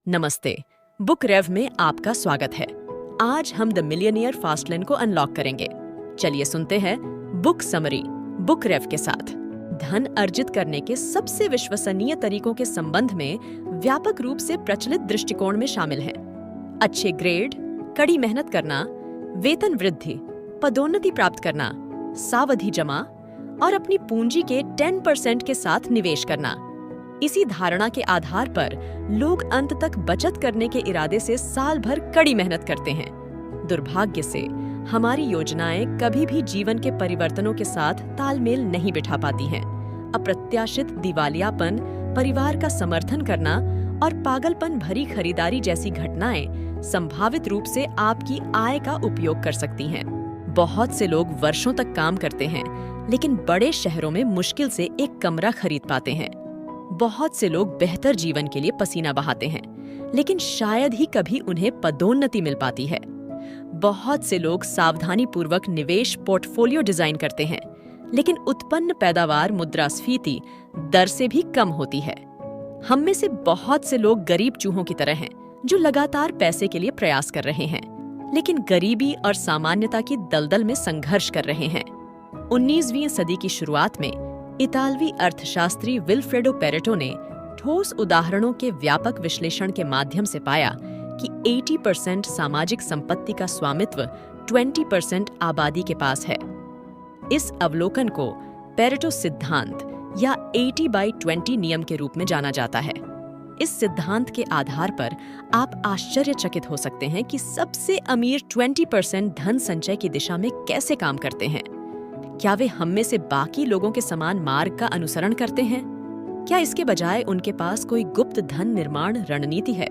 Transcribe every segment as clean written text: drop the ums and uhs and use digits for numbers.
नमस्ते। बुक रेव में आपका स्वागत है। आज हम द मिलियनियर फास्टलेन को अनलॉक करेंगे। चलिए सुनते हैं बुक समरी बुक रेव के साथ। धन अर्जित करने के सबसे विश्वसनीय तरीकों के संबंध में व्यापक रूप से प्रचलित दृष्टिकोण में शामिल हैं अच्छे ग्रेड, कड़ी मेहनत करना, वेतन वृद्धि, पदोन्नति प्राप्त करना, सावधि जमा और अपनी पूंजी के 10% के साथ निवेश करना। इसी धारणा के आधार पर लोग अंत तक बचत करने के इरादे से साल भर कड़ी मेहनत करते हैं। दुर्भाग्य से हमारी योजनाएं कभी भी जीवन के परिवर्तनों के साथ तालमेल नहीं बिठा पाती हैं। अप्रत्याशित दिवालियापन, परिवार का समर्थन करना और पागलपन भरी खरीदारी जैसी घटनाएं संभावित रूप से आपकी आय का उपयोग कर सकती हैं। बहुत से लोग वर्षों तक काम करते हैं, लेकिन बड़े शहरों में मुश्किल से एक कमरा खरीद पाते हैं। बहुत से लोग बेहतर जीवन के लिए पसीना बहाते हैं, लेकिन शायद ही कभी उन्हें पदोन्नति मिल पाती है। बहुत से लोग सावधानीपूर्वक निवेश पोर्टफोलियो डिजाइन करते हैं, लेकिन उत्पन्न पैदावार मुद्रास्फीति दर से भी कम होती है। हम में से बहुत से लोग गरीब चूहों की तरह हैं, जो लगातार पैसे के लिए प्रयास कर रहे हैं, लेकिन गरीबी और सामान्यता की दलदल में संघर्ष कर रहे हैं। 19वीं सदी की शुरुआत में इतालवी अर्थशास्त्री विल्फ्रेडो पेरेटो ने ठोस उदाहरणों के व्यापक विश्लेषण के माध्यम से पाया कि 80% सामाजिक संपत्ति का स्वामित्व 20% आबादी के पास है। इस अवलोकन को पेरेटो सिद्धांत या 80/20 नियम के रूप में जाना जाता है। इस सिद्धांत के आधार पर आप आश्चर्यचकित हो सकते हैं कि सबसे अमीर 20% धन संचय की दिशा में कैसे काम करते हैं। क्या वे हम में से बाकी लोगों के समान मार्ग का अनुसरण करते हैं? क्या इसके बजाय उनके पास कोई गुप्त धन निर्माण रणनीति है?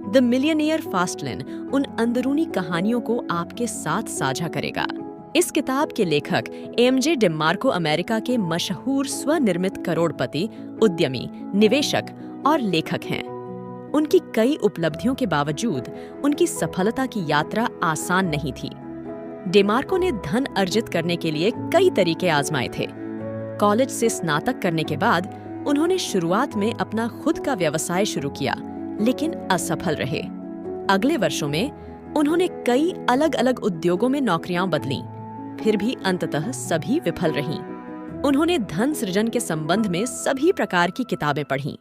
द मिलियनियर फास्टलेन उन अंदरूनी कहानियों को आपके साथ साझा करेगा। इस किताब के लेखक एमजे डिमार्को अमेरिका के मशहूर स्वनिर्मित करोड़पति, उद्यमी, निवेशक और लेखक हैं। उनकी कई उपलब्धियों के बावजूद उनकी सफलता की यात्रा आसान नहीं थी। डिमार्को ने धन अर्जित करने के लिए कई तरीके आजमाए थे। कॉलेज से स्नातक करने के बाद उन्होंने शुरुआत में अपना खुद का व्यवसाय शुरू किया, लेकिन असफल रहे। अगले वर्षों में उन्होंने कई अलग अलग उद्योगों में नौकरियां बदलीं, फिर भी अंततः सभी विफल रहीं। उन्होंने धन सृजन के संबंध में सभी प्रकार की किताबें पढ़ीं,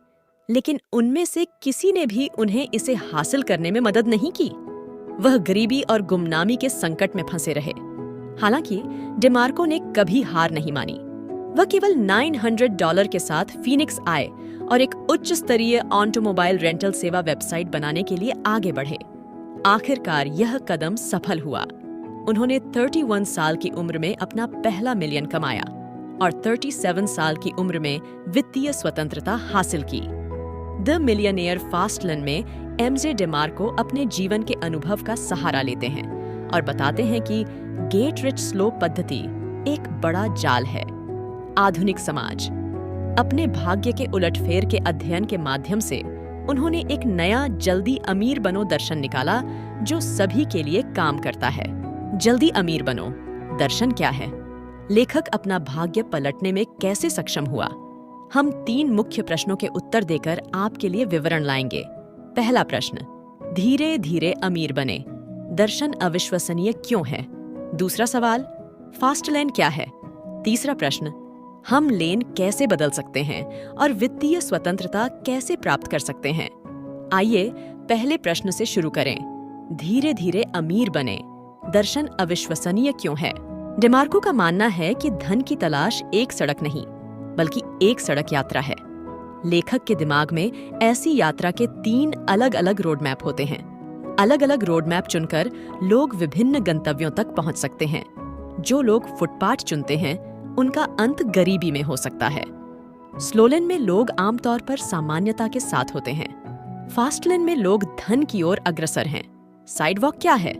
लेकिन उनमें से किसी ने भी उन्हें इसे हासिल करने में मदद नहीं की। वह गरीबी और गुमनामी के संकट में फंसे रहे। हालांकि डिमार्को ने कभी हार नहीं मानी। वह केवल $900 के साथ फीनिक्स आए और एक उच्च स्तरीय ऑटोमोबाइल रेंटल सेवा वेबसाइट बनाने के लिए आगे बढ़े। आखिरकार यह कदम सफल हुआ। उन्होंने 31 साल की उम्र में अपना पहला मिलियन कमाया और 37 साल की उम्र में वित्तीय स्वतंत्रता हासिल की। द मिलियनियर फास्टलेन में एमजे डिमार्को अपने जीवन के अनुभव का सहारा लेते हैं और बताते हैं कि गेट रिच स्लो पद्धति एक बड़ा जाल है। आधुनिक समाज अपने भाग्य के उलटफेर के अध्ययन के माध्यम से उन्होंने एक नया जल्दी अमीर बनो दर्शन निकाला, जो सभी के लिए काम करता है। जल्दी अमीर बनो दर्शन क्या है? लेखक अपना भाग्य पलटने में कैसे सक्षम हुआ? हम 3 मुख्य प्रश्नों के उत्तर देकर आपके लिए विवरण लाएंगे। पहला प्रश्न, धीरे धीरे अमीर बने, दर्शन अविश्वसनीय क्यों है? दूसरा सवाल, फास्टलेन क्या है? तीसरा प्रश्न, हम लेन कैसे बदल सकते हैं और वित्तीय स्वतंत्रता कैसे प्राप्त कर सकते हैं? आइए पहले प्रश्न से शुरू करें। धीरे धीरे अमीर बने, दर्शन अविश्वसनीय क्यों है? डिमार्को का मानना है कि धन की तलाश एक सड़क नहीं, बल्कि एक सड़क यात्रा है। लेखक के दिमाग में ऐसी यात्रा के 3 अलग अलग रोड मैप होते हैं। अलग अलग रोड मैप चुनकर लोग विभिन्न गंतव्यों तक पहुंच सकते हैं। जो लोग फुटपाथ चुनते हैं, उनका अंत गरीबी में हो सकता है। स्लोलेन में लोग आमतौर पर सामान्यता के साथ होते हैं। फास्टलेन में लोग धन की ओर अग्रसर हैं। साइडवॉक क्या है?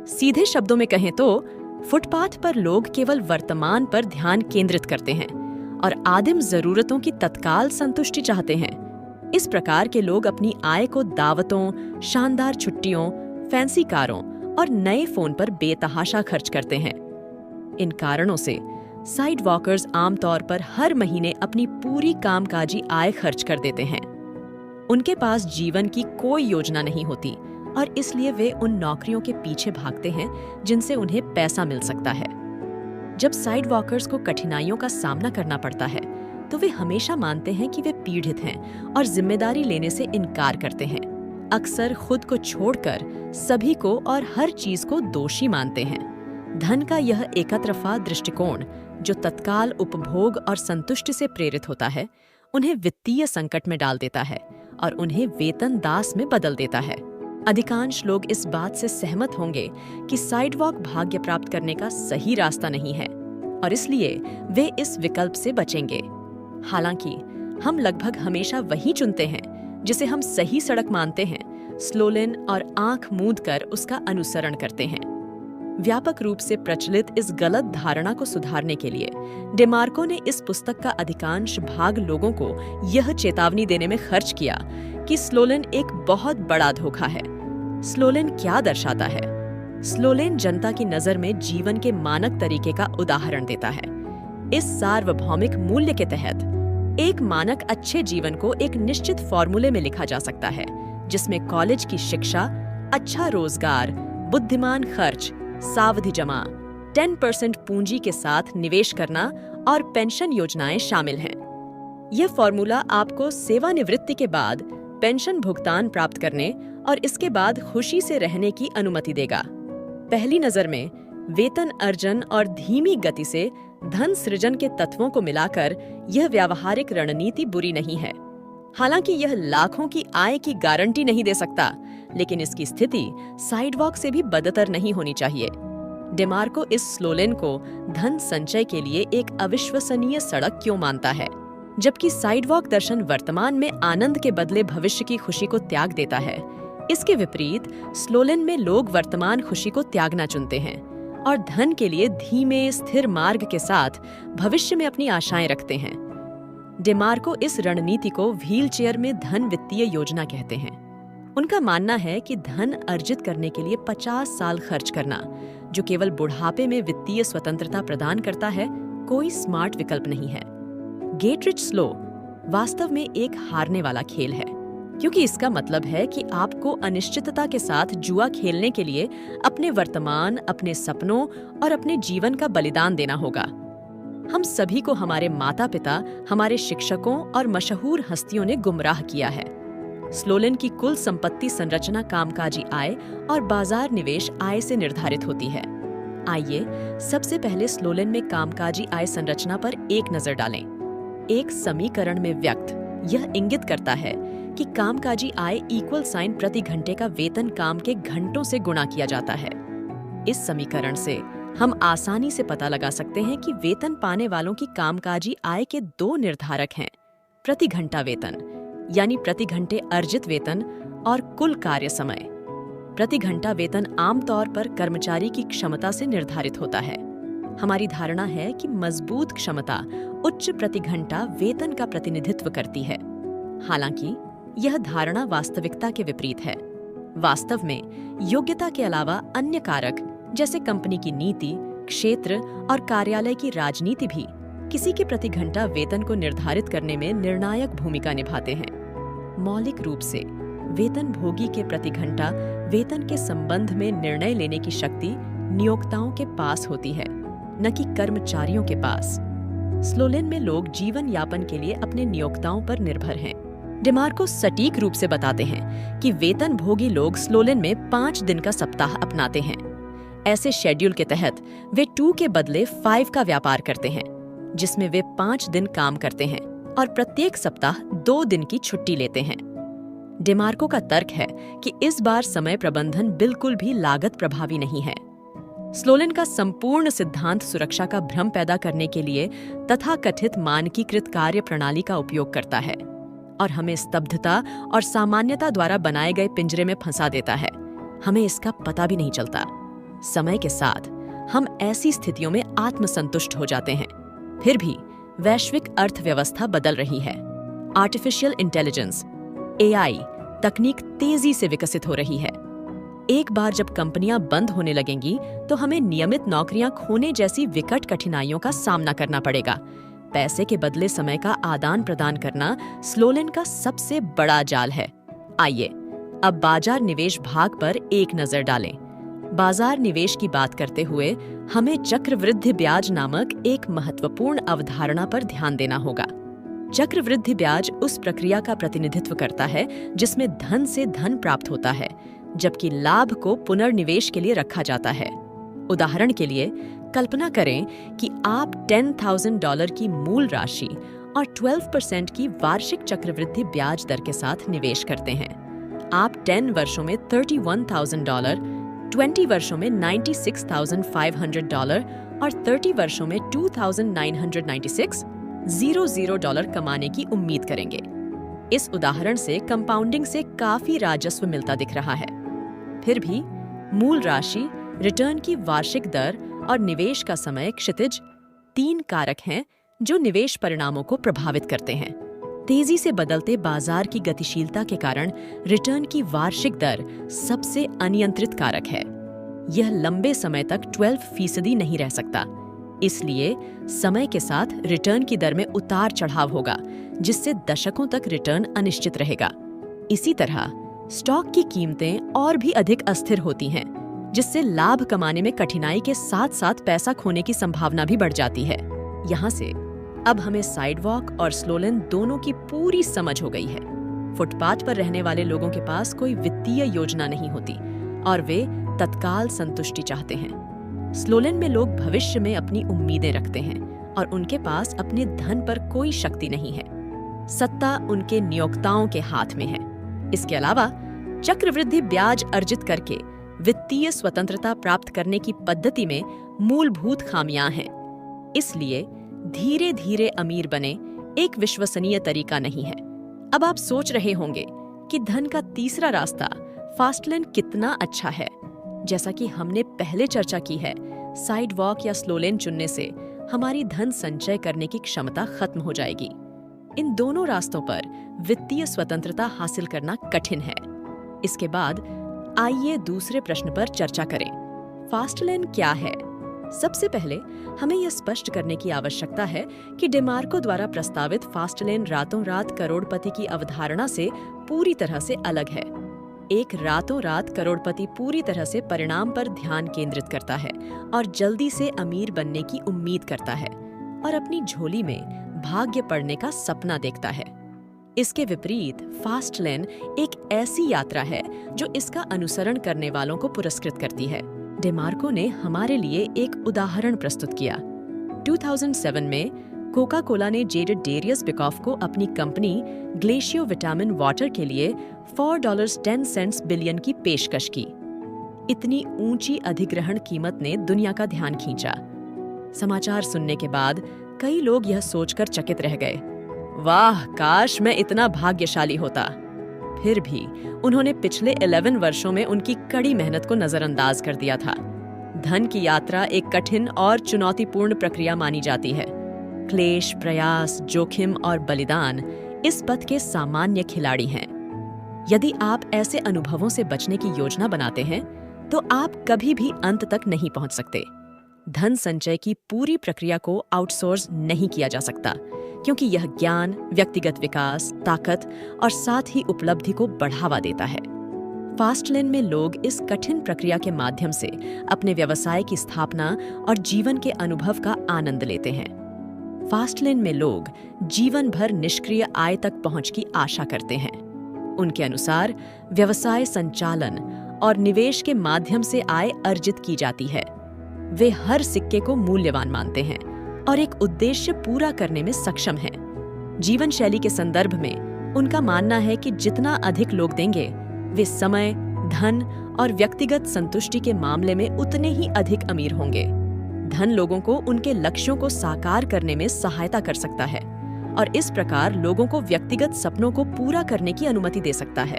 सीधे शब्दों में कहें तो फुटपाथ पर लोग केवल वर्तमान पर ध्यान केंद्रित करते हैं और आदिम जरूरतों की तत्काल संतुष्टि चाहते हैं। इस प्रकार के लोग अपनी आय को दावतों, शानदार छुट्टियों, फैंसी कारों और नए फोन पर बेतहाशा खर्च करते हैं। इन कारणों से साइड वॉकर्स आमतौर पर हर महीने अपनी पूरी कामकाजी आय खर्च कर देते हैं। उनके पास जीवन की कोई योजना नहीं होती और इसलिए वे उन नौकरियों के पीछे भागते हैं जिनसे उन्हें पैसा मिल सकता है। जब साइड वॉकर्स को कठिनाइयों का सामना करना पड़ता है तो वे हमेशा मानते हैं कि वे पीड़ित हैं और जिम्मेदारी लेने से इनकार करते हैं। अक्सर खुद को छोड़कर सभी को और हर चीज को दोषी मानते हैं। धन का यह एकतरफा दृष्टिकोण, जो तत्काल उपभोग और संतुष्टि से प्रेरित होता है, उन्हें वित्तीय संकट में डाल देता है और उन्हें वेतन दास में बदल देता है। अधिकांश लोग इस बात से सहमत होंगे कि साइडवॉक भाग्य प्राप्त करने का सही रास्ता नहीं है और इसलिए वे इस विकल्प से बचेंगे। हालांकि हम लगभग हमेशा वही चुनते हैं जिसे हम सही सड़क मानते हैं, स्लो लेन और आंख मूंद कर उसका अनुसरण करते हैं। व्यापक रूप से प्रचलित इस गलत धारणा को सुधारने के लिए डेमार्को ने इस पुस्तक का अधिकांश भाग लोगों को यह चेतावनी देने में खर्च किया कि स्लो लेन एक बहुत बड़ा धोखा है। स्लो लेन क्या दर्शाता है? स्लो लेन जनता की नजर में जीवन के मानक तरीके का उदाहरण देता है। इस सार्वभौमिक मूल्य के तहत एक मानक अच्छे जीवन को एक निश्चित फॉर्मूले में लिखा जा सकता है, जिसमें कॉलेज की शिक्षा, अच्छा रोजगार, बुद्धिमान खर्च, सावधि जमा, 10% पूंजी के साथ निवेश करना और पेंशन योजनाएं शामिल हैं। यह फॉर्मूला आपको सेवानिवृत्ति के बाद पेंशन भुगतान प्राप्त करने और इसके बाद खुशी से रहने की अनुमति देगा। पहली नजर में वेतन अर्जन और धीमी गति से धन सृजन के तत्वों को मिलाकर यह व्यावहारिक रणनीति बुरी नहीं है। हालांकि यह लाखों की आय की गारंटी नहीं दे सकता, लेकिन इसकी स्थिति साइडवॉक से भी बदतर नहीं होनी चाहिए। डेमार्को इस स्लो लेन को धन संचय के लिए एक अविश्वसनीय सड़क क्यों मानता है, जबकि साइडवॉक दर्शन वर्तमान में आनंद के बदले भविष्य की खुशी को त्याग देता है। इसके विपरीत स्लो लेन में लोग वर्तमान खुशी को त्यागना चुनते हैं और धन के लिए धीमे स्थिर मार्ग के साथ भविष्य में अपनी आशाएं रखते हैं। डेमार्को इस रणनीति को व्हीलचेयर में धन वित्तीय योजना कहते हैं। उनका मानना है कि धन अर्जित करने के लिए 50 साल खर्च करना, जो केवल बुढ़ापे में वित्तीय स्वतंत्रता प्रदान करता है, कोई स्मार्ट विकल्प नहीं है। गेट रिच स्लो वास्तव में एक हारने वाला खेल है, क्योंकि इसका मतलब है कि आपको अनिश्चितता के साथ जुआ खेलने के लिए अपने वर्तमान, अपने सपनों और अपने जीवन का बलिदान देना होगा। हम सभी को हमारे माता पिता, हमारे शिक्षकों और मशहूर हस्तियों ने गुमराह किया है। स्लो लेन की कुल संपत्ति संरचना कामकाजी आय और बाजार निवेश आय से निर्धारित होती है। आइए सबसे पहले स्लो लेन में कामकाजी आय संरचना पर एक नजर डालें। एक समीकरण में व्यक्त यह इंगित करता है कि कामकाजी आय इक्वल साइन प्रति घंटे का वेतन काम के घंटों से गुणा किया जाता है। इस समीकरण से हम आसानी से पता लगा सकते हैं कि वेतन पाने वालों की कामकाजी आय के दो निर्धारक हैं: प्रति घंटा वेतन यानी प्रति घंटे अर्जित वेतन और कुल कार्य समय। प्रति घंटा वेतन आमतौर पर कर्मचारी की क्षमता से निर्धारित होता है। हमारी धारणा है कि मजबूत क्षमता उच्च प्रति घंटा वेतन का प्रतिनिधित्व करती है। हालांकि यह धारणा वास्तविकता के विपरीत है। वास्तव में योग्यता के अलावा अन्य कारक जैसे कंपनी की नीति, क्षेत्र और कार्यालय की राजनीति भी किसी के प्रति घंटा वेतन को निर्धारित करने में निर्णायक भूमिका निभाते हैं। मौलिक रूप से वेतन भोगी के प्रति घंटा वेतन के संबंध में निर्णय लेने की शक्ति नियोक्ताओं के पास होती है, न कि कर्मचारियों के पास। स्लो लेन में लोग जीवन यापन के लिए अपने नियोक्ताओं पर निर्भर हैं। डेमार्को सटीक रूप से बताते हैं कि वेतन भोगी लोग स्लो लेन में 5 दिन का सप्ताह अपनाते हैं। ऐसे शेड्यूल के तहत वे 2 के बदले 5 का व्यापार करते हैं, जिसमें वे 5 दिन काम करते हैं और प्रत्येक सप्ताह 2 दिन की छुट्टी लेते हैं। डेमार्को का तर्क है कि इस बार समय प्रबंधन बिल्कुल भी लागत प्रभावी नहीं है। स्लो लेन का संपूर्ण सिद्धांत सुरक्षा का भ्रम पैदा करने के लिए तथाकथित मानकीकृत कार्य प्रणाली का उपयोग करता है और हमें स्तब्धता और सामान्यता द्वारा बनाए गए पिंजरे में फंसा देता है। हमें इसका पता भी नहीं चलता। समय के साथ हम ऐसी स्थितियों में आत्मसंतुष्ट हो जाते हैं। फिर भी वैश्विक अर्थव्यवस्था बदल रही है। आर्टिफिशियल इंटेलिजेंस (AI) तकनीक तेजी से विकसित हो रही है। एक बार जब कंपनियां बंद होने लगेंगी तो हमें नियमित नौकरियां खोने जैसी विकट कठिनाइयों का सामना करना पड़ेगा। पैसे के बदले समय का आदान प्रदान करना स्लोलिन का सबसे बड़ा जाल है। आइए अब बाजार निवेश भाग पर एक नजर डालें। बाजार निवेश की बात करते हुए हमें चक्रवृद्धि ब्याज नामक एक महत्वपूर्ण अवधारणा पर ध्यान देना होगा। चक्रवृद्धि ब्याज उस प्रक्रिया का प्रतिनिधित्व करता है जिसमें धन से धन प्राप्त होता है, जबकि लाभ को पुनर्निवेश के लिए रखा जाता है। उदाहरण के लिए कल्पना करें कि आप $10,000 की मूल राशि और 12% की वार्षिक चक्रवृद्धि ब्याज दर के साथ निवेश करते हैं। आप 10 वर्षों में $31,000, 20 वर्षों में $96,500 और 30 वर्षों में $2,996,000 कमाने की उम्मीद करेंगे। इस उदाहरण से कंपाउंडिंग से काफी राजस्व मिलता दिख रहा है। फिर भी मूल राशि, रिटर्न की वार्षिक दर और निवेश का समय क्षितिज 3 कारक हैं जो निवेश परिणामों को प्रभावित करते हैं। तेजी से बदलते बाजार की गतिशीलता के कारण रिटर्न की वार्षिक दर सबसे अनियंत्रित कारक है। यह लंबे समय तक 12% नहीं रह सकता, इसलिए समय के साथ रिटर्न की दर में उतार चढ़ाव होगा, जिससे दशकों तक रिटर्न अनिश्चित रहेगा। इसी तरह स्टॉक की कीमतें और भी अधिक अस्थिर होती हैं, जिससे लाभ कमाने में कठिनाई के साथ साथ पैसा खोने की संभावना भी बढ़ जाती है। यहाँ से अब हमें साइडवॉक और स्लोलिन दोनों की पूरी समझ हो गई है। फुटपाथ पर रहने वाले लोगों के पास कोई वित्तीय योजना नहीं होती और वे तत्काल संतुष्टि चाहते हैं। स्लोलिन में लोग भविष्य में अपनी उम्मीदें रखते हैं और उनके पास अपने धन पर कोई शक्ति नहीं है। सत्ता उनके नियोक्ताओं के हाथ में है। इसके अलावा चक्रवृद्धि ब्याज अर्जित करके वित्तीय स्वतंत्रता प्राप्त करने की पद्धति में मूलभूत खामियां हैं। इसलिए धीरे धीरे अमीर बने एक विश्वसनीय तरीका नहीं है। अब आप सोच रहे होंगे कि धन का तीसरा रास्ता फास्टलेन कितना अच्छा है। जैसा कि हमने पहले चर्चा की है, साइडवॉक या स्लोलिन चुनने से हमारी धन संचय करने की क्षमता खत्म हो जाएगी। इन दोनों रास्तों पर वित्तीय स्वतंत्रता हासिल करना कठिन है। इसके बाद आइए दूसरे प्रश्न पर चर्चा करें। फास्टलेन क्या है? सबसे पहले हमें यह स्पष्ट करने की आवश्यकता है कि डेमार्को द्वारा प्रस्तावित फास्टलेन रातों रात करोड़पति की अवधारणा से पूरी तरह से अलग है। एक रातों रात करोड़पति पूरी तरह से परिणाम पर ध्यान केंद्रित करता है और जल्दी से अमीर बनने की उम्मीद करता है और अपनी झोली में भाग्य पड़ने का सपना देखता है। इसके विपरीत फास्टलेन एक ऐसी यात्रा है जो इसका अनुसरण करने वालों को पुरस्कृत करती है। डेमार्को ने हमारे लिए एक उदाहरण प्रस्तुत किया। 2007 में कोका कोला ने जेडेड डेरियस बिकॉफ को अपनी कंपनी ग्लेशियो विटामिन वाटर के लिए $4.10 बिलियन की पेशकश की। इतनी ऊंची अधिग्रहण कीमत ने दुनिया का ध्यान खींचा। समाचार सुनने के बाद कई लोग यह सोचकर चकित रह गए, वाह, काश मैं इतना भाग्यशाली होता। फिर भी उन्होंने पिछले 11 वर्षों में उनकी कड़ी मेहनत को नजरअंदाज कर दिया था। धन की यात्रा एक कठिन और चुनौतीपूर्ण प्रक्रिया मानी जाती है। क्लेश, प्रयास, जोखिम और बलिदान इस पथ के सामान्य खिलाड़ी हैं। यदि आप ऐसे अनुभवों से बचने की योजना बनाते हैं, तो आप कभी भी अंत तक नहीं पहुंच सकते। धन संचय की पूरी प्रक्रिया को आउटसोर्स नहीं किया जा सकता, क्योंकि यह ज्ञान, व्यक्तिगत विकास, ताकत और साथ ही उपलब्धि को बढ़ावा देता है। फास्टलेन में लोग इस कठिन प्रक्रिया के माध्यम से अपने व्यवसाय की स्थापना और जीवन के अनुभव का आनंद लेते हैं। फास्टलेन में लोग जीवन भर निष्क्रिय आय तक पहुंच की आशा करते हैं। उनके अनुसार व्यवसाय संचालन और निवेश के माध्यम से आय अर्जित की जाती है। वे हर सिक्के को मूल्यवान मानते हैं और एक उद्देश्य पूरा करने में सक्षम हैं। जीवन शैली के संदर्भ में उनका मानना है कि जितना अधिक लोग देंगे, वे समय, धन और व्यक्तिगत संतुष्टि के मामले में उतने ही अधिक अमीर होंगे। धन लोगों को उनके लक्ष्यों को साकार करने में सहायता कर सकता है और इस प्रकार लोगों को व्यक्तिगत सपनों को पूरा करने की अनुमति दे सकता है।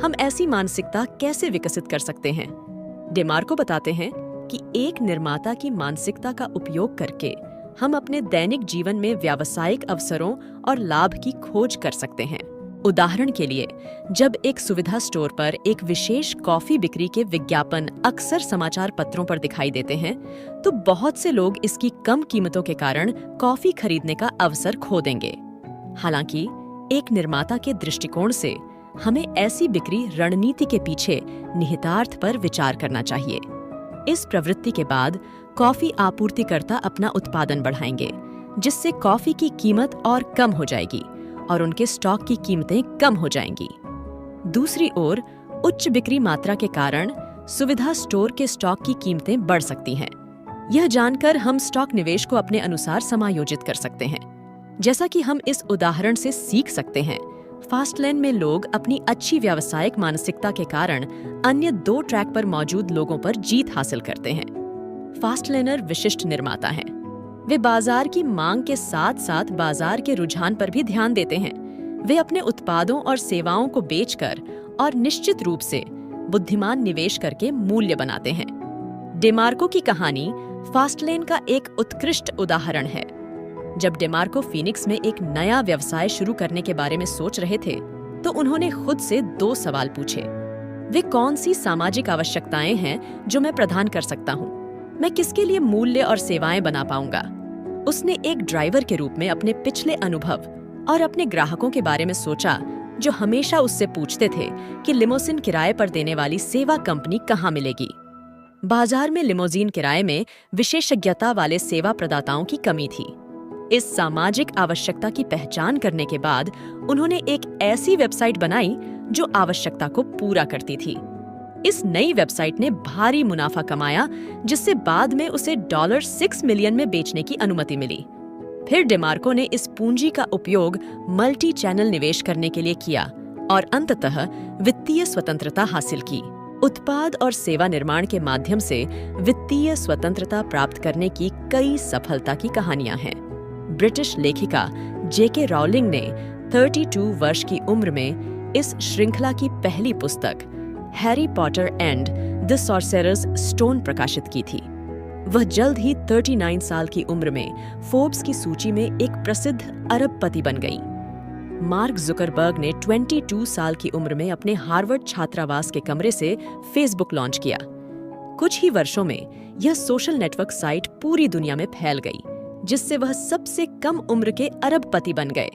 हम ऐसी मानसिकता कैसे विकसित कर सकते हैं? डेमार्को बताते हैं कि एक निर्माता की मानसिकता का उपयोग करके हम अपने दैनिक जीवन में व्यावसायिक अवसरों और लाभ की खोज कर सकते हैं। उदाहरण के लिए, जब एक सुविधा स्टोर पर एक विशेष कॉफी बिक्री के विज्ञापन अक्सर समाचार पत्रों पर दिखाई देते हैं, तो बहुत से लोग इसकी कम कीमतों के कारण कॉफी खरीदने का अवसर खो देंगे। हालांकि एक निर्माता के दृष्टिकोण से हमें ऐसी बिक्री रणनीति के पीछे निहितार्थ पर विचार करना चाहिए। इस प्रवृत्ति के बाद कॉफी आपूर्तिकर्ता अपना उत्पादन बढ़ाएंगे, जिससे कॉफी की कीमत और कम हो जाएगी और उनके स्टॉक की कीमतें कम हो जाएंगी। दूसरी ओर, उच्च बिक्री मात्रा के कारण सुविधा स्टोर के स्टॉक की कीमतें बढ़ सकती हैं। यह जानकर हम स्टॉक निवेश को अपने अनुसार समायोजित कर सकते हैं। जैसा कि हम इस उदाहरण से सीख सकते हैं, फास्टलेन में लोग अपनी अच्छी व्यावसायिक मानसिकता के कारण अन्य 2 ट्रैक पर मौजूद लोगों पर जीत हासिल करते हैं। फास्टलेनर विशिष्ट निर्माता हैं। वे बाजार की मांग के साथ साथ बाजार के रुझान पर भी ध्यान देते हैं। वे अपने उत्पादों और सेवाओं को बेचकर और निश्चित रूप से बुद्धिमान निवेश करके मूल्य बनाते हैं। डेमार्को की कहानी फास्टलेन का एक उत्कृष्ट उदाहरण है। जब डेमार्को फीनिक्स में एक नया व्यवसाय शुरू करने के बारे में सोच रहे थे, तो उन्होंने खुद से 2 सवाल पूछे। वे कौन सी सामाजिक आवश्यकताएं हैं जो मैं प्रदान कर सकता हूं? मैं किसके लिए मूल्य और सेवाएं बना पाऊंगा? उसने एक ड्राइवर के रूप में अपने पिछले अनुभव और अपने ग्राहकों के बारे में सोचा, जो हमेशा उससे पूछते थे कि लिमोसिन किराए पर देने वाली सेवा कंपनी कहां मिलेगी। बाजार में लिमोजीन किराए में विशेषज्ञता वाले सेवा प्रदाताओं की कमी थी। इस सामाजिक आवश्यकता की पहचान करने के बाद उन्होंने एक ऐसी वेबसाइट बनाई जो आवश्यकता को पूरा करती थी। इस नई वेबसाइट ने भारी मुनाफा कमाया, जिससे बाद में उसे $6 मिलियन में बेचने की अनुमति मिली। फिर डेमार्को ने इस पूंजी का उपयोग मल्टी चैनल निवेश करने के लिए किया और अंततः वित्तीय स्वतंत्रता हासिल की। उत्पाद और सेवा निर्माण के माध्यम से वित्तीय स्वतंत्रता प्राप्त करने की कई सफलता की कहानियां हैं। ब्रिटिश लेखिका जेके राउलिंग ने 32 वर्ष की उम्र में इस श्रृंखला की पहली पुस्तक Harry Potter and the sorcerers stone प्रकाशित की थी। वह जल्द ही 39 साल की उम्र में फोर्ब्स की सूची में एक प्रसिद्ध अरबपति बन गई। मार्क जुकरबर्ग ने 22 साल की उम्र में अपने हार्वर्ड छात्रावास के कमरे से फेसबुक लॉन्च किया। कुछ ही वर्षों में यह सोशल नेटवर्क साइट पूरी दुनिया में फैल गई, जिससे वह सबसे कम उम्र के अरबपति बन गए।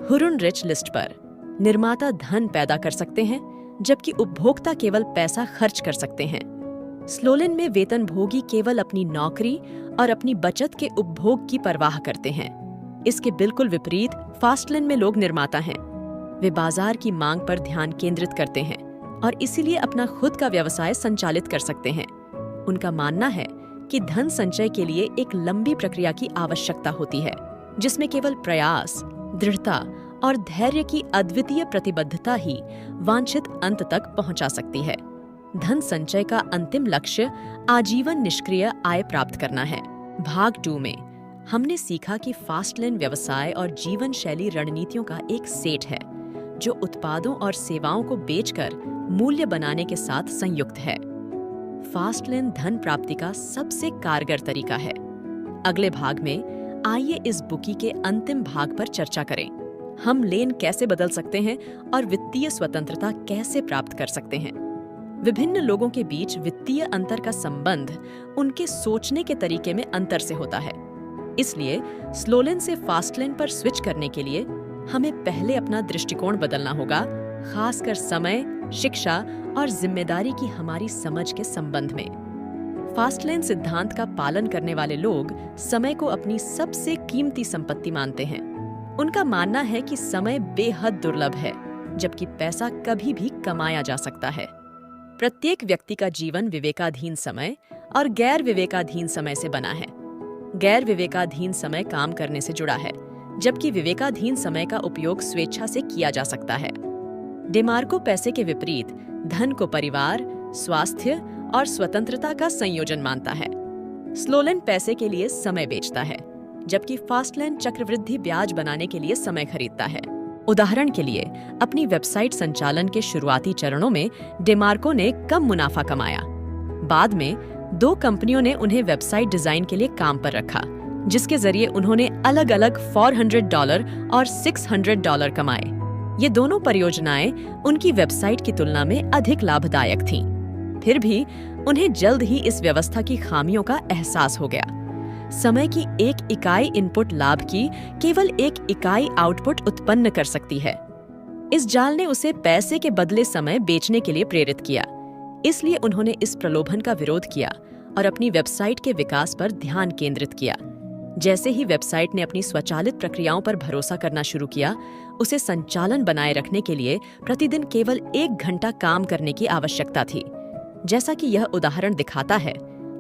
हुरुन रिच लिस्ट पर निर्माता धन पैदा कर सकते हैं, जबकि उपभोक्ता केवल पैसा खर्च कर सकते हैं। स्लोलिन में वेतनभोगी केवल अपनी नौकरी और अपनी बचत के उपभोग की परवाह करते हैं। इसके बिल्कुल विपरीत फास्टलेन में लोग निर्माता हैं। वे बाजार की मांग पर ध्यान केंद्रित करते हैं और इसीलिए अपना खुद का व्यवसाय संचालित कर सकते हैं। उनका मानना है कि धन संचय के लिए एक लंबी प्रक्रिया की आवश्यकता होती है, जिसमें केवल प्रयास, दृढ़ता और धैर्य की अद्वितीय प्रतिबद्धता ही वांछित अंत तक पहुंचा सकती है। धन संचय का अंतिम लक्ष्य आजीवन निष्क्रिय आय प्राप्त करना है। भाग 2 में हमने सीखा कि फास्टलेन व्यवसाय और जीवन शैली रणनीतियों का एक सेट है, जो उत्पादों और सेवाओं को बेचकर मूल्य बनाने के साथ संयुक्त है। फास्टलेन धन प्राप्ति का सबसे कारगर तरीका है। अगले भाग में आइए इस बुकी के अंतिम भाग पर चर्चा करें। हम लेन कैसे बदल सकते हैं और वित्तीय स्वतंत्रता कैसे प्राप्त कर सकते हैं। विभिन्न लोगों के बीच वित्तीय अंतर का संबंध उनके सोचने के तरीके में अंतर से होता है। इसलिए स्लोलिन से फास्टलेन पर स्विच करने के लिए हमें पहले अपना दृष्टिकोण बदलना होगा, खासकर समय, शिक्षा और जिम्मेदारी की हमारी समझ के संबंध में। फास्टलेन सिद्धांत का पालन करने वाले लोग समय को अपनी सबसे कीमती संपत्ति मानते हैं। उनका मानना है कि समय बेहद दुर्लभ है, जबकि पैसा कभी भी कमाया जा सकता है। प्रत्येक व्यक्ति का जीवन विवेकाधीन समय और गैर विवेकाधीन समय से बना है। गैर विवेकाधीन समय काम करने से जुड़ा है, जबकि विवेकाधीन समय का उपयोग स्वेच्छा से किया जा सकता है। डेमार्को पैसे के विपरीत धन को परिवार, स्वास्थ्य और स्वतंत्रता का संयोजन मानता है। स्लोलिन पैसे के लिए समय बेचता है, जबकि फास्टलेन चक्रवृद्धि ब्याज बनाने के लिए समय खरीदता है। उदाहरण के लिए, अपनी वेबसाइट संचालन के शुरुआती चरणों में डेमार्को ने कम मुनाफा कमाया। बाद में 2 कंपनियों ने उन्हें वेबसाइट डिजाइन के लिए काम पर रखा, जिसके जरिए उन्होंने अलग अलग $400 और $600 कमाए। ये दोनों परियोजनाएं उनकी वेबसाइट की तुलना में अधिक लाभदायक थीं। फिर भी उन्हें जल्द ही इस व्यवस्था की खामियों का एहसास हो गया। समय की एक इकाई इनपुट लाभ की केवल एक इकाई आउटपुट उत्पन्न कर सकती है। इस जाल ने उसे पैसे के बदले समय बेचने के लिए प्रेरित किया। इसलिए उन्होंने इस प्रलोभन का विरोध किया और अपनी वेबसाइट के विकास पर ध्यान केंद्रित किया। जैसे ही वेबसाइट ने अपनी स्वचालित प्रक्रियाओं पर भरोसा करना शुरू किया, उसे संचालन बनाए रखने के लिए प्रतिदिन केवल 1 घंटा काम करने की आवश्यकता थी। जैसा कि यह उदाहरण दिखाता है,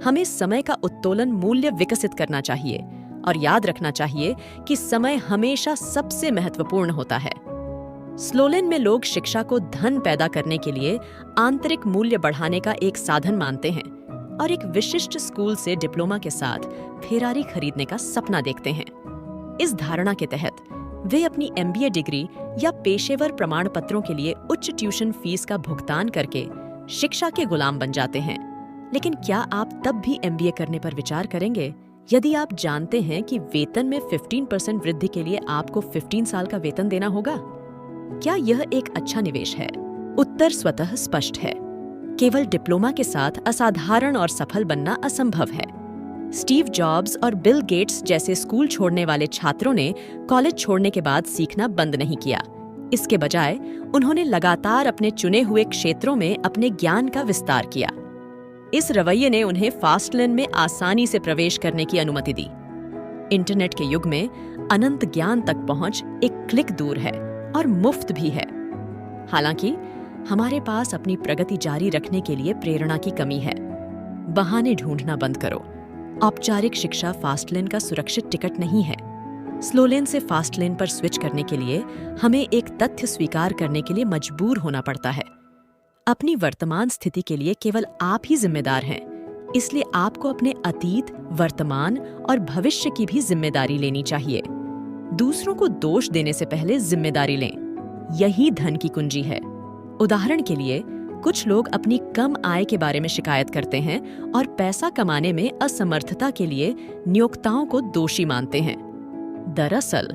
हमें समय का उत्तोलन मूल्य विकसित करना चाहिए और याद रखना चाहिए कि समय हमेशा सबसे महत्वपूर्ण होता है। स्लोलेन में लोग शिक्षा को धन पैदा करने के लिए आंतरिक मूल्य बढ़ाने का एक साधन मानते हैं और एक विशिष्ट स्कूल से डिप्लोमा के साथ फेरारी खरीदने का सपना देखते हैं। इस धारणा के तहत वे अपनी MBA डिग्री या पेशेवर प्रमाण पत्रों के लिए उच्च ट्यूशन फीस का भुगतान करके शिक्षा के गुलाम बन जाते हैं। लेकिन क्या आप तब भी MBA करने पर विचार करेंगे यदि आप जानते हैं कि वेतन में 15% वृद्धि के लिए आपको 15 साल का वेतन देना होगा? क्या यह एक अच्छा निवेश है? उत्तर स्वतः स्पष्ट है। केवल डिप्लोमा के साथ असाधारण और सफल बनना असंभव है। स्टीव जॉब्स और बिल गेट्स जैसे स्कूल छोड़ने वाले छात्रों ने कॉलेज छोड़ने के बाद सीखना बंद नहीं किया। इसके बजाय उन्होंने लगातार अपने चुने हुए क्षेत्रों में अपने ज्ञान का विस्तार किया। इस रवैये ने उन्हें फास्टलेन में आसानी से प्रवेश करने की अनुमति दी। इंटरनेट के युग में अनंत ज्ञान तक पहुंच एक क्लिक दूर है और मुफ्त भी है। हालांकि हमारे पास अपनी प्रगति जारी रखने के लिए प्रेरणा की कमी है। बहाने ढूंढना बंद करो। औपचारिक शिक्षा फास्टलेन का सुरक्षित टिकट नहीं है। स्लोलेन से फास्टलेन पर स्विच करने के लिए हमें एक तथ्य स्वीकार करने के लिए मजबूर होना पड़ता है। अपनी वर्तमान स्थिति के लिए केवल आप ही जिम्मेदार हैं। इसलिए आपको अपने अतीत, वर्तमान और भविष्य की भी जिम्मेदारी लेनी चाहिए। दूसरों को दोष देने से पहले जिम्मेदारी लें। यही धन की कुंजी है। उदाहरण के लिए, कुछ लोग अपनी कम आय के बारे में शिकायत करते हैं और पैसा कमाने में असमर्थता के लिए नियोक्ताओं को दोषी मानते हैं। दरअसल,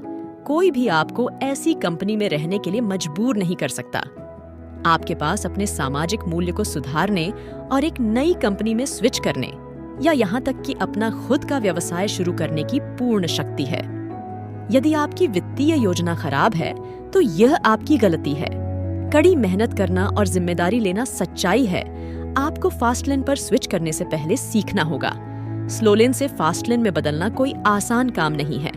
कोई भी आपको ऐसी कंपनी में रहने के लिए मजबूर नहीं कर सकता। आपके पास अपने सामाजिक मूल्य को सुधारने और एक नई कंपनी में स्विच करने या यहाँ तक कि अपना खुद का व्यवसाय शुरू करने की पूर्ण शक्ति है। यदि आपकी वित्तीय योजना खराब है, तो यह आपकी गलती है। कड़ी मेहनत करना और जिम्मेदारी लेना सच्चाई है। आपको फास्टलेन पर स्विच करने से पहले सीखना होगा। स्लोलेन से फास्टलेन में बदलना कोई आसान काम नहीं है।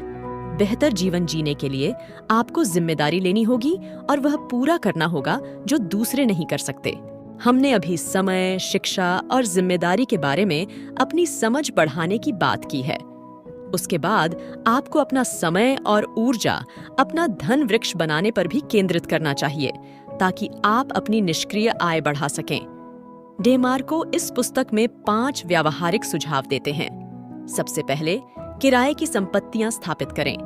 बेहतर जीवन जीने के लिए आपको जिम्मेदारी लेनी होगी और वह पूरा करना होगा जो दूसरे नहीं कर सकते। हमने अभी समय, शिक्षा और जिम्मेदारी के बारे में अपनी समझ बढ़ाने की बात की है। उसके बाद आपको अपना समय और ऊर्जा अपना धन वृक्ष बनाने पर भी केंद्रित करना चाहिए, ताकि आप अपनी निष्क्रिय आय बढ़ा सकें। डेमार्को इस पुस्तक में 5 व्यावहारिक सुझाव देते हैं। सबसे पहले, किराए की संपत्तियां स्थापित करें।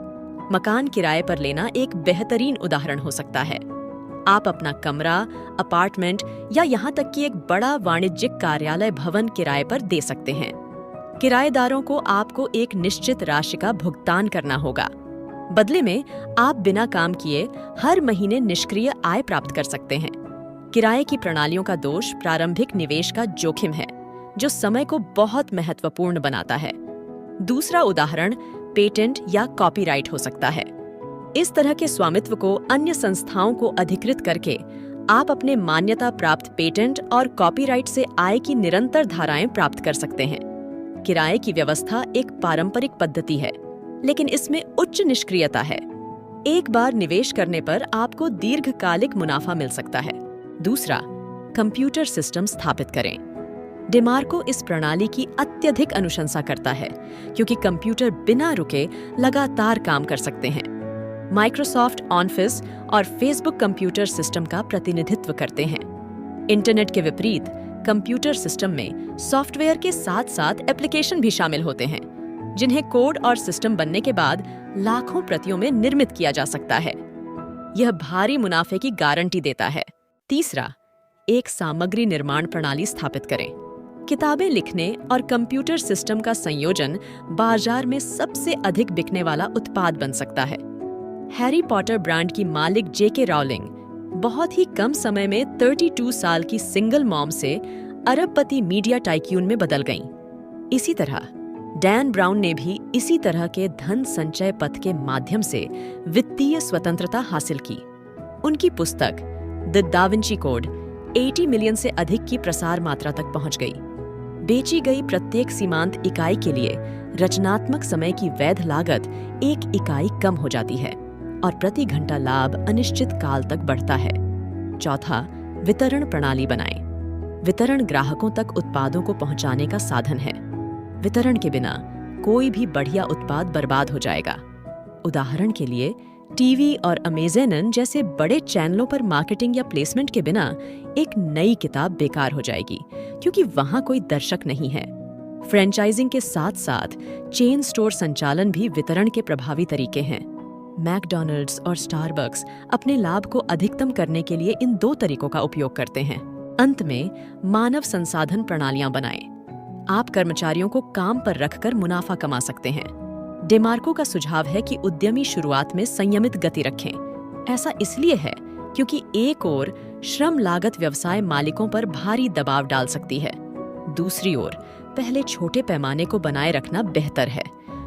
मकान किराए पर लेना एक बेहतरीन उदाहरण हो सकता है। आप अपना कमरा, अपार्टमेंट या यहाँ तक कि एक बड़ा वाणिज्यिक कार्यालय भवन किराए पर दे सकते हैं। किराएदारों को आपको एक निश्चित राशि का भुगतान करना होगा। बदले में आप बिना काम किए हर महीने निष्क्रिय आय प्राप्त कर सकते हैं। किराए की प्रणालियों का दोष प्रारंभिक निवेश का जोखिम है, जो समय को बहुत महत्वपूर्ण बनाता है। दूसरा उदाहरण पेटेंट या कॉपीराइट हो सकता है। इस तरह के स्वामित्व को अन्य संस्थाओं को अधिकृत करके आप अपने मान्यता प्राप्त पेटेंट और कॉपीराइट से आय की निरंतर धाराएं प्राप्त कर सकते हैं। किराए की व्यवस्था एक पारंपरिक पद्धति है, लेकिन इसमें उच्च निष्क्रियता है। एक बार निवेश करने पर आपको दीर्घकालिक मुनाफा मिल सकता है। दूसरा, कंप्यूटर सिस्टम स्थापित करें। डेमार्को इस प्रणाली की अत्यधिक अनुशंसा करता है, क्योंकि कंप्यूटर बिना रुके लगातार काम कर सकते हैं। माइक्रोसॉफ्ट ऑफिस और फेसबुक कंप्यूटर सिस्टम का प्रतिनिधित्व करते हैं। इंटरनेट के विपरीत, कंप्यूटर सिस्टम में सॉफ्टवेयर के साथ साथ एप्लीकेशन भी शामिल होते हैं, जिन्हें कोड और सिस्टम बनने के बाद लाखों प्रतियों में निर्मित किया जा सकता है। यह भारी मुनाफे की गारंटी देता है। तीसरा, एक सामग्री निर्माण प्रणाली स्थापित करें। किताबें लिखने और कंप्यूटर सिस्टम का संयोजन बाजार में सबसे अधिक बिकने वाला उत्पाद बन सकता है। हैरी पॉटर ब्रांड की मालिक जेके राउलिंग बहुत ही कम समय में 32 साल की सिंगल मॉम से अरबपति मीडिया टाइक्यून में बदल गईं। इसी तरह डैन ब्राउन ने भी इसी तरह के धन संचय पथ के माध्यम से वित्तीय स्वतंत्रता हासिल की। उनकी पुस्तक the da Vinci code 80 million से अधिक की प्रसार मात्रा तक पहुंच गई। बेची गई प्रत्येक सीमांत इकाई के लिए रचनात्मक समय की वैध लागत 1 इकाई कम हो जाती है और प्रति घंटा लाभ अनिश्चित काल तक बढ़ता है। चौथा, वितरण प्रणाली बनाएं। वितरण ग्राहकों तक उत्पादों को पहुंचाने का साधन है। वितरण के बिना कोई भी बढ़िया उत्पाद बर्बाद हो जाएगा। उदाहरण के लिए टीवी और अमेज़न जैसे बड़े चैनलों पर मार्केटिंग या प्लेसमेंट के बिना एक नई किताब बेकार हो जाएगी, क्योंकि वहां कोई दर्शक नहीं है। फ्रेंचाइजिंग के साथ साथ चेन स्टोर संचालन भी वितरण के प्रभावी तरीके हैं। मैकडॉनल्ड्स और स्टारबक्स अपने लाभ को अधिकतम करने के लिए इन 2 तरीकों का उपयोग करते हैं। अंत में मानव संसाधन प्रणालियां बनाएं। आप कर्मचारियों को काम पर रखकर मुनाफा कमा सकते हैं। डेमार्को का सुझाव है कि उद्यमी शुरुआत में संयमित गति रखें। ऐसा इसलिए है क्योंकि एक ओर श्रम लागत व्यवसाय मालिकों पर भारी दबाव डाल सकती है, दूसरी ओर पहले छोटे पैमाने को बनाए रखना बेहतर है।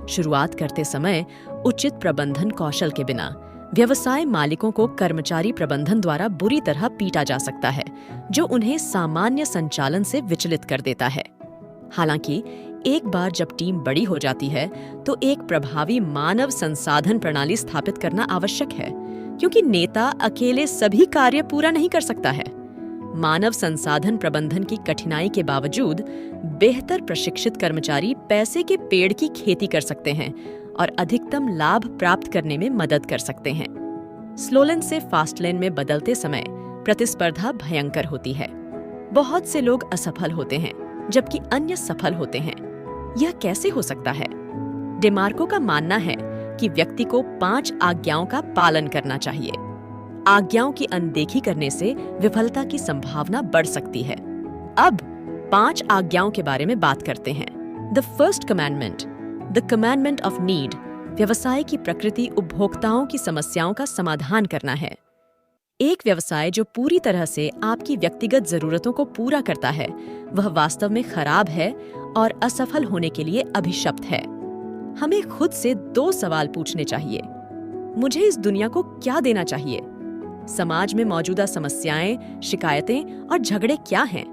शुरुआत करते समय उचित प्रबंधन कौशल के बिना व्यवसाय मालिकों को कर्मचारी प्रबंधन द्वारा बुरी तरह पीटा जा सकता है, जो उन्हें सामान्य संचालन से विचलित कर देता है। हालांकि एक बार जब टीम बड़ी हो जाती है तो एक प्रभावी मानव संसाधन प्रणाली स्थापित करना आवश्यक है, क्योंकि नेता अकेले सभी कार्य पूरा नहीं कर सकता है। मानव संसाधन प्रबंधन की कठिनाई के बावजूद बेहतर प्रशिक्षित कर्मचारी पैसे के पेड़ की खेती कर सकते हैं और अधिकतम लाभ प्राप्त करने में मदद कर सकते हैं। स्लो लेन से फास्ट लेन में बदलते समय प्रतिस्पर्धा भयंकर होती है। बहुत से लोग असफल होते हैं जबकि अन्य सफल होते हैं। यह कैसे हो सकता है? डेमार्को का मानना है कि व्यक्ति को 5 आज्ञाओं का पालन करना चाहिए। आज्ञाओं की अनदेखी करने से विफलता की संभावना बढ़ सकती है। अब 5 आज्ञाओं के बारे में बात करते हैं। The first commandment, the commandment of need, व्यवसाय की प्रकृति उपभोक्ताओं की समस्याओं का समाधान करना है। एक व्यवसाय जो पूरी तरह से आपकी व्यक्तिगत जरूरतों को पूरा करता है, वह वास्तव में खराब है और असफल होने के लिए अभिशप्त है। हमें खुद से 2 सवाल पूछने चाहिए। मुझे इस दुनिया को क्या देना चाहिए? समाज में मौजूदा समस्याएं, शिकायतें और झगड़े क्या हैं?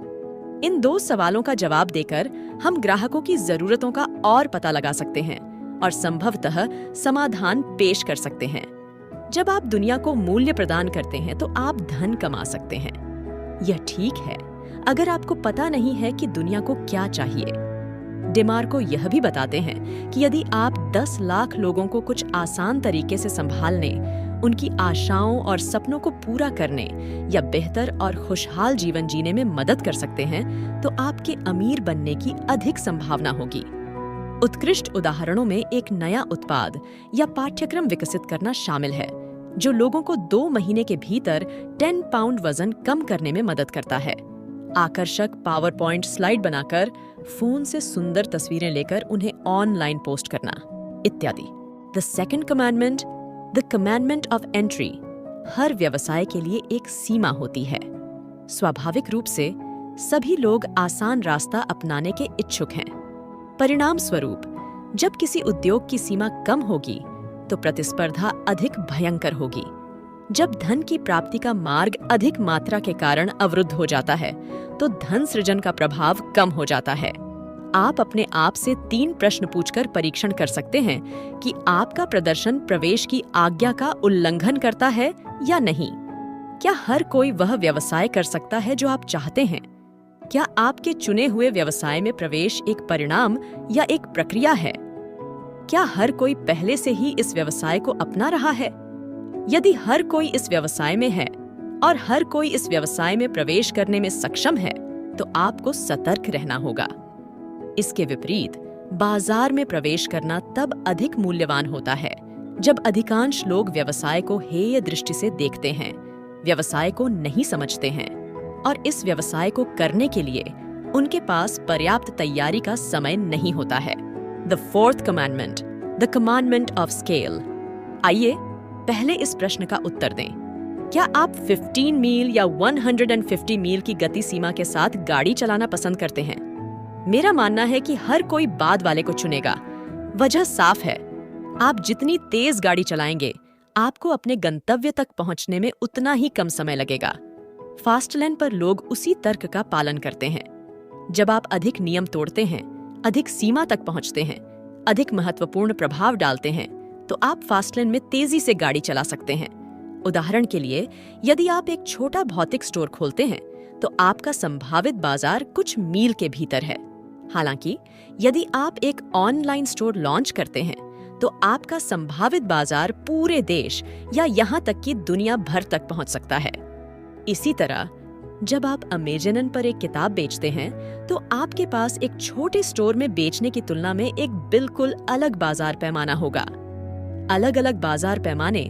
इन 2 सवालों का जवाब देकर हम ग्राहकों की जरूरतों का और पता लगा सकते हैं और संभवतः समाधान पेश कर सकते हैं। जब आप दुनिया को मूल्य प्रदान करते हैं तो आप धन कमा सकते हैं। यह ठीक है अगर आपको पता नहीं है कि दुनिया को क्या चाहिए। डेमार्को यह भी बताते हैं कि यदि आप 10 लाख लोगों को कुछ आसान तरीके से संभालने, उनकी आशाओं और सपनों को पूरा करने या बेहतर और खुशहाल जीवन जीने में मदद कर सकते हैं, तो आपके अमीर बनने की अधिक संभावना होगी। उत्कृष्ट उदाहरणों में एक नया उत्पाद या पाठ्यक्रम विकसित करना शामिल है, जो लोगों को 2 महीने के भीतर 10 पाउंड वजन कम करने में मदद करता है। आकर्षक पावर पॉइंट स्लाइड बनाकर, फोन से सुंदर तस्वीरें लेकर उन्हें ऑनलाइन पोस्ट करना, इत्यादि। The second commandment, the commandment of entry, हर व्यवसाय के लिए एक सीमा होती है। स्वाभाविक रूप से सभी लोग आसान रास्ता अपनाने के इच्छुक हैं। परिणाम स्वरूप जब किसी उद्योग की सीमा कम होगी तो प्रतिस्पर्धा अधिक भयंकर होगी। जब धन की प्राप्ति का मार्ग अधिक मात्रा के कारण अवरुद्ध हो जाता है तो धन सृजन का प्रभाव कम हो जाता है। आप अपने आप से 3 प्रश्न पूछकर परीक्षण कर सकते हैं कि आपका प्रदर्शन प्रवेश की आज्ञा का उल्लंघन करता है या नहीं। क्या हर कोई वह व्यवसाय कर सकता है जो आप चाहते हैं? क्या आपके चुने हुए व्यवसाय में प्रवेश एक परिणाम या एक प्रक्रिया है? क्या हर कोई पहले से ही इस व्यवसाय को अपना रहा है? यदि हर कोई इस व्यवसाय में है और हर कोई इस व्यवसाय में प्रवेश करने में सक्षम है, तो आपको सतर्क रहना होगा। इसके विपरीत, बाजार में प्रवेश करना तब अधिक मूल्यवान होता है जब अधिकांश लोग व्यवसाय को हेय दृष्टि से देखते हैं, व्यवसाय को नहीं समझते हैं और इस व्यवसाय को करने के लिए उनके पास पर्याप्त तैयारी का समय नहीं होता है। The fourth commandment, the commandment of scale. आइए पहले इस प्रश्न का उत्तर दें। क्या आप 15 मील या 150 मील की गति सीमा के साथ गाड़ी चलाना पसंद करते हैं? मेरा मानना है कि हर कोई बाद वाले को चुनेगा। वजह साफ है, आप जितनी तेज गाड़ी चलाएंगे, आपको अपने गंतव्य तक पहुंचने में उतना ही कम समय लगेगा। फास्टलेन पर लोग उसी तर्क का पालन करते हैं। जब आप अधिक नियम तोड़ते हैं, अधिक सीमा तक पहुंचते हैं, अधिक महत्वपूर्ण प्रभाव डालते हैं, तो आप फास्टलेन में तेजी से गाड़ी चला सकते हैं। उदाहरण के लिए, यदि आप एक छोटा भौतिक स्टोर खोलते हैं, तो आपका संभावित बाजार कुछ मील के भीतर है। हालांकि यदि आप एक ऑनलाइन स्टोर लॉन्च करते हैं, तो आपका संभावित बाजार पूरे देश या यहाँ तक कि दुनिया भर तक पहुँच सकता है। इसी तरह जब आप अमेज़न पर एक किताब बेचते हैं, तो आपके पास एक छोटे स्टोर में बेचने की तुलना में एक बिल्कुल अलग बाजार पैमाना होगा। अलग अलग बाजार पैमाने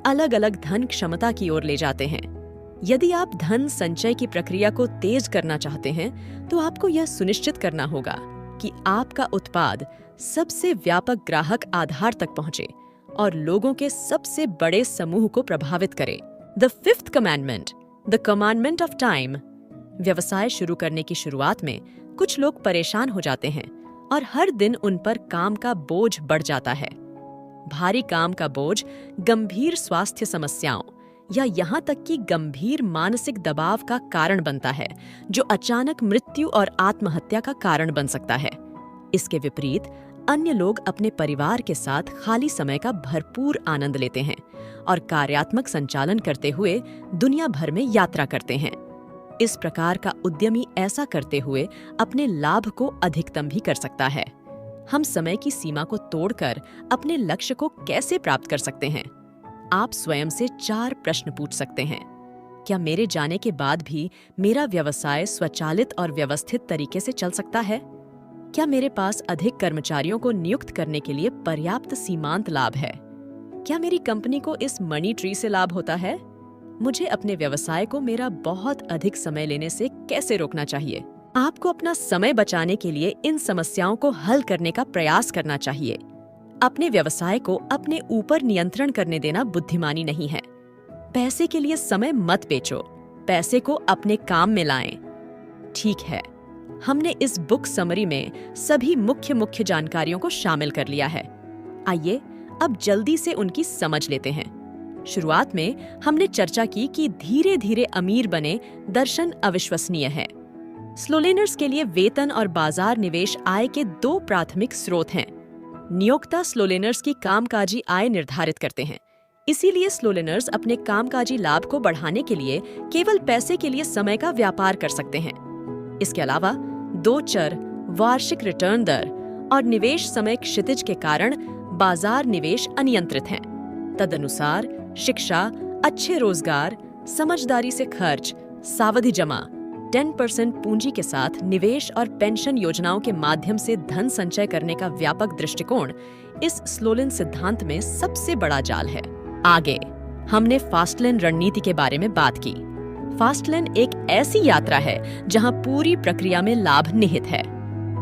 अलग अलग धन क्षमता की ओर ले जाते हैं। यदि आप धन संचय की प्रक्रिया को तेज करना चाहते हैं, तो आपको यह सुनिश्चित करना होगा कि आपका उत्पाद सबसे व्यापक ग्राहक आधार तक पहुंचे और लोगों के सबसे बड़े समूह को प्रभावित करे। The fifth commandment, the commandment of time. व्यवसाय शुरू करने की शुरुआत में कुछ लोग परेशान हो जाते हैं और हर दिन उन पर काम का बोझ बढ़ जाता है। भारी काम का बोझ गंभीर स्वास्थ्य समस्याओं या यहाँ तक कि गंभीर मानसिक दबाव का कारण बनता है, जो अचानक मृत्यु और आत्महत्या का कारण बन सकता है। इसके विपरीत अन्य लोग अपने परिवार के साथ खाली समय का भरपूर आनंद लेते हैं और कार्यात्मक संचालन करते हुए दुनिया भर में यात्रा करते हैं। इस प्रकार का उद्यमी ऐसा करते हुए अपने लाभ को अधिकतम भी कर सकता है। हम समय की सीमा को तोड़कर अपने लक्ष्य को कैसे प्राप्त कर सकते हैं? आप स्वयं से 4 प्रश्न पूछ सकते हैं। क्या मेरे जाने के बाद भी मेरा व्यवसाय स्वचालित और व्यवस्थित तरीके से चल सकता है? क्या मेरे पास अधिक कर्मचारियों को नियुक्त करने के लिए पर्याप्त सीमांत लाभ है? क्या मेरी कंपनी को इस मनी ट्री से लाभ होता है? मुझे अपने व्यवसाय को मेरा बहुत अधिक समय लेने से कैसे रोकना चाहिए? आपको अपना समय बचाने के लिए इन समस्याओं को हल करने का प्रयास करना चाहिए। अपने व्यवसाय को अपने ऊपर नियंत्रण करने देना बुद्धिमानी नहीं है। पैसे के लिए समय मत बेचो, पैसे को अपने काम में लाएं। ठीक है, हमने इस बुक समरी में सभी मुख्य जानकारियों को शामिल कर लिया है। आइए अब जल्दी से उनकी समझ लेते हैं। शुरुआत में हमने चर्चा की कि धीरे धीरे अमीर बने दर्शन अविश्वसनीय है। स्लोलेनर्स के लिए वेतन और बाजार निवेश आय के 2 प्राथमिक स्रोत हैं। नियोक्ता स्लोलेनर्स की कामकाजी आय निर्धारित करते हैं, इसीलिए स्लोलेनर्स अपने कामकाजी लाभ को बढ़ाने के लिए केवल पैसे के लिए समय का व्यापार कर सकते हैं। इसके अलावा 2 चर, वार्षिक रिटर्न दर और निवेश समय क्षितिज के कारण बाजार निवेश अनियंत्रित हैं। तदनुसार शिक्षा, अच्छे रोजगार, समझदारी से खर्च, सावधि जमा, 10% पूंजी के साथ निवेश और पेंशन योजनाओं के माध्यम से धन संचय करने का व्यापक दृष्टिकोण इस स्लोलेन सिद्धांत में सबसे बड़ा जाल है। आगे हमने फास्टलेन रणनीति के बारे में बात की। फास्टलेन एक ऐसी यात्रा है जहां पूरी प्रक्रिया में लाभ निहित है।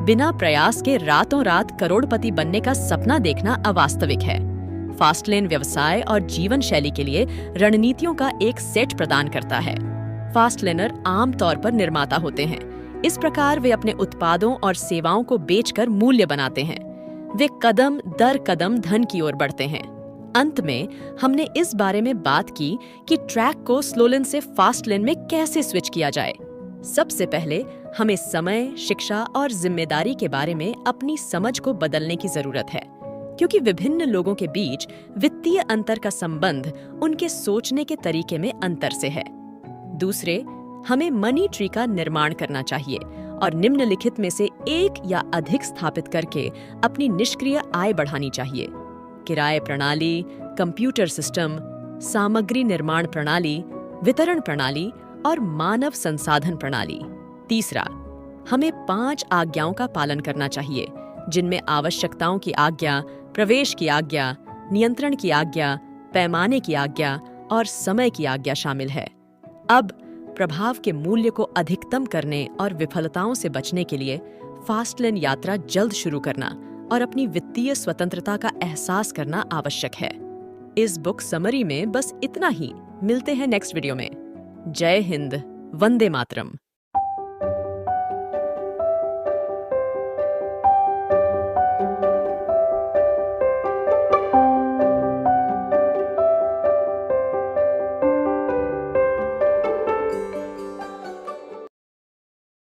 बिना प्रयास के रातों रात करोड़पति बनने का सपना देखना अवास्तविक है। फास्टलेन व्यवसाय और जीवन शैली के लिए रणनीतियों का एक सेट प्रदान करता है। फास्टलेनर आम तौर पर निर्माता होते हैं। इस प्रकार वे अपने उत्पादों और सेवाओं को बेचकर मूल्य बनाते हैं। वे कदम दर कदम धन की ओर बढ़ते हैं। अंत में हमने इस बारे में बात की कि ट्रैक को स्लोलेन से फास्टलेन में कैसे स्विच किया जाए। सबसे पहले हमें समय, शिक्षा और जिम्मेदारी के बारे में अपनी समझ को बदलने की जरूरत है, क्योंकि विभिन्न लोगों के बीच वित्तीय अंतर का संबंध उनके सोचने के तरीके में अंतर से है। दूसरे, हमें मनी ट्री का निर्माण करना चाहिए और निम्नलिखित में से एक या अधिक स्थापित करके अपनी निष्क्रिय आय बढ़ानी चाहिए: किराए प्रणाली, कंप्यूटर सिस्टम, सामग्री निर्माण प्रणाली, वितरण प्रणाली और मानव संसाधन प्रणाली। तीसरा, हमें 5 आज्ञाओं का पालन करना चाहिए, जिनमें आवश्यकताओं की आज्ञा, प्रवेश की आज्ञा, नियंत्रण की आज्ञा, पैमाने की आज्ञा और समय की आज्ञा शामिल है। अब प्रभाव के मूल्य को अधिकतम करने और विफलताओं से बचने के लिए फास्टलेन यात्रा जल्द शुरू करना और अपनी वित्तीय स्वतंत्रता का एहसास करना आवश्यक है। इस बुक समरी में बस इतना ही। मिलते हैं नेक्स्ट वीडियो में। जय हिंद, वंदे मातरम।